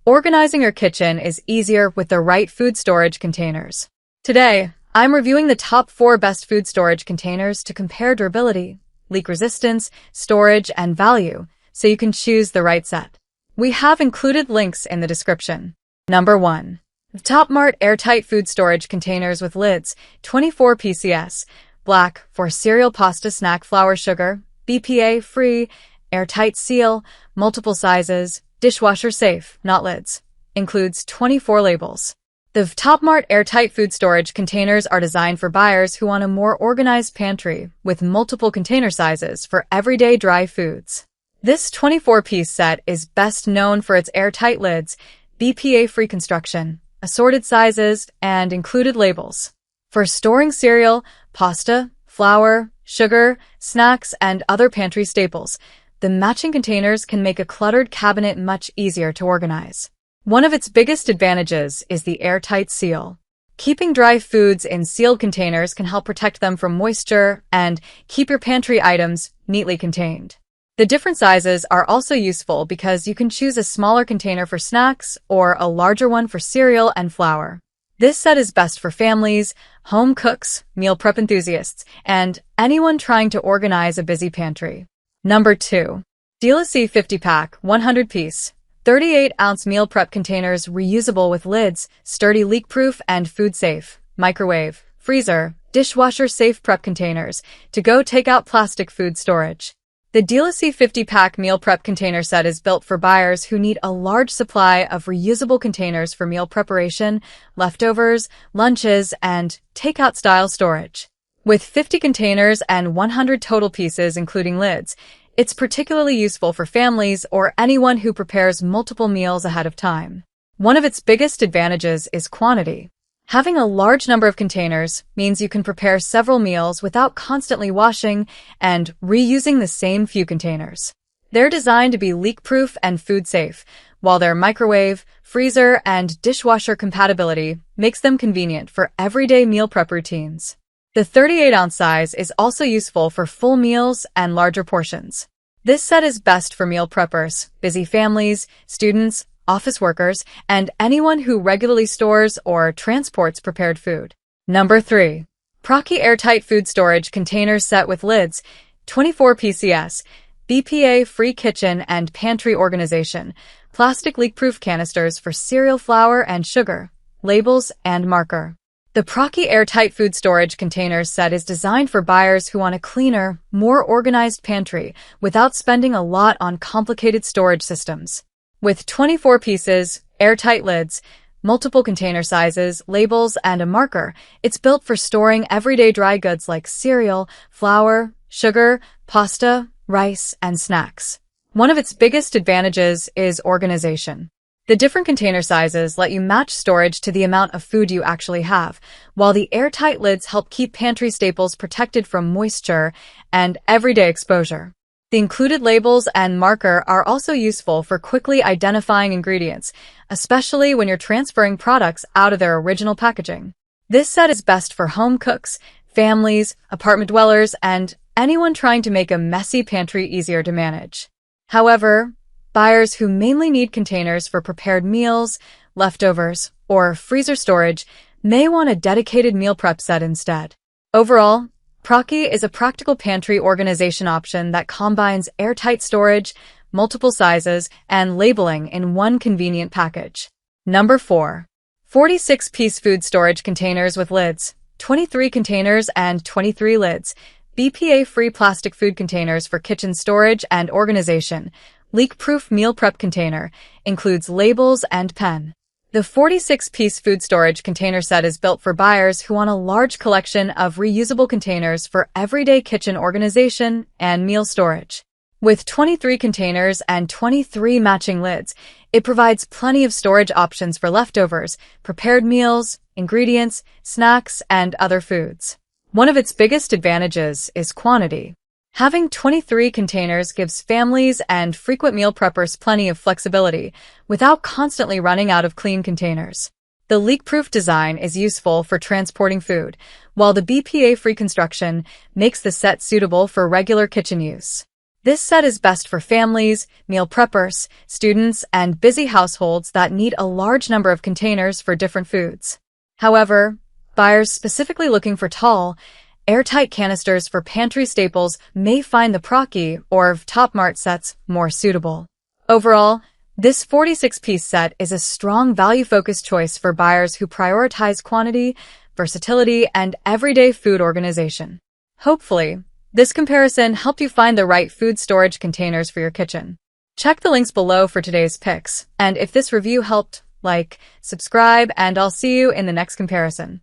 Organizing your kitchen is easier with the right food storage containers. Today, I'm reviewing the top 4 best food storage containers to compare durability, leak resistance, storage, and value, so you can choose the right set. We have included links in the description. Number 1. Top Mart Airtight Food Storage Containers with Lids, 24 PCS, black for cereal, pasta, snack, flour, sugar, BPA-free, airtight seal, multiple sizes, dishwasher safe, not lids. Includes 24 labels. The Top Mart Airtight Food Storage Containers are designed for buyers who want a more organized pantry with multiple container sizes for everyday dry foods. This 24-piece set is best known for its airtight lids, BPA-free construction, assorted sizes, and included labels. For storing cereal, pasta, flour, sugar, snacks, and other pantry staples, the matching containers can make a cluttered cabinet much easier to organize. One of its biggest advantages is the airtight seal. Keeping dry foods in sealed containers can help protect them from moisture and keep your pantry items neatly contained. The different sizes are also useful because you can choose a smaller container for snacks or a larger one for cereal and flour. This set is best for families, home cooks, meal prep enthusiasts, and anyone trying to organize a busy pantry. Number 2. Leakproof 50-pack, 100-piece, 38-ounce meal prep containers reusable with lids, sturdy, leak-proof, and food-safe, microwave, freezer, dishwasher-safe prep containers, to-go take-out plastic food storage. The Leakproof 50-pack meal prep container set is built for buyers who need a large supply of reusable containers for meal preparation, leftovers, lunches, and takeout-style storage. With 50 containers and 100 total pieces including lids, it's particularly useful for families or anyone who prepares multiple meals ahead of time. One of its biggest advantages is quantity. Having a large number of containers means you can prepare several meals without constantly washing and reusing the same few containers. They're designed to be leak-proof and food-safe, while their microwave, freezer, and dishwasher compatibility makes them convenient for everyday meal prep routines. The 38-ounce size is also useful for full meals and larger portions. This set is best for meal preppers, busy families, students, office workers, and anyone who regularly stores or transports prepared food. Number 3. Pantry Airtight Food Storage Containers Set with Lids, 24 PCS, BPA-free kitchen and pantry organization, plastic leak-proof canisters for cereal, flour, and sugar, labels, and marker. The Pantry Airtight Food Storage Containers set is designed for buyers who want a cleaner, more organized pantry without spending a lot on complicated storage systems. With 24 pieces, airtight lids, multiple container sizes, labels, and a marker, it's built for storing everyday dry goods like cereal, flour, sugar, pasta, rice, and snacks. One of its biggest advantages is organization. The different container sizes let you match storage to the amount of food you actually have, while the airtight lids help keep pantry staples protected from moisture and everyday exposure. The included labels and marker are also useful for quickly identifying ingredients, especially when you're transferring products out of their original packaging. This set is best for home cooks, families, apartment dwellers, and anyone trying to make a messy pantry easier to manage. However, buyers who mainly need containers for prepared meals, leftovers, or freezer storage may want a dedicated meal prep set instead. Overall, Pantry is a practical pantry organization option that combines airtight storage, multiple sizes, and labeling in one convenient package. Number 4. 46-piece food storage containers with lids, 23 containers and 23 lids, BPA-free plastic food containers for kitchen storage and organization, leak-proof meal prep container, includes labels and pen. The 46-piece food storage container set is built for buyers who want a large collection of reusable containers for everyday kitchen organization and meal storage. With 23 containers and 23 matching lids, it provides plenty of storage options for leftovers, prepared meals, ingredients, snacks, and other foods. One of its biggest advantages is quantity. Having 23 containers gives families and frequent meal preppers plenty of flexibility without constantly running out of clean containers. The leak-proof design is useful for transporting food, while the BPA-free construction makes the set suitable for regular kitchen use. This set is best for families, meal preppers, students, and busy households that need a large number of containers for different foods. However, buyers specifically looking for tall, airtight canisters for pantry staples may find the Procky or Top Mart sets more suitable. Overall, this 46-piece set is a strong value-focused choice for buyers who prioritize quantity, versatility, and everyday food organization. Hopefully, this comparison helped you find the right food storage containers for your kitchen. Check the links below for today's picks, and if this review helped, like, subscribe, and I'll see you in the next comparison.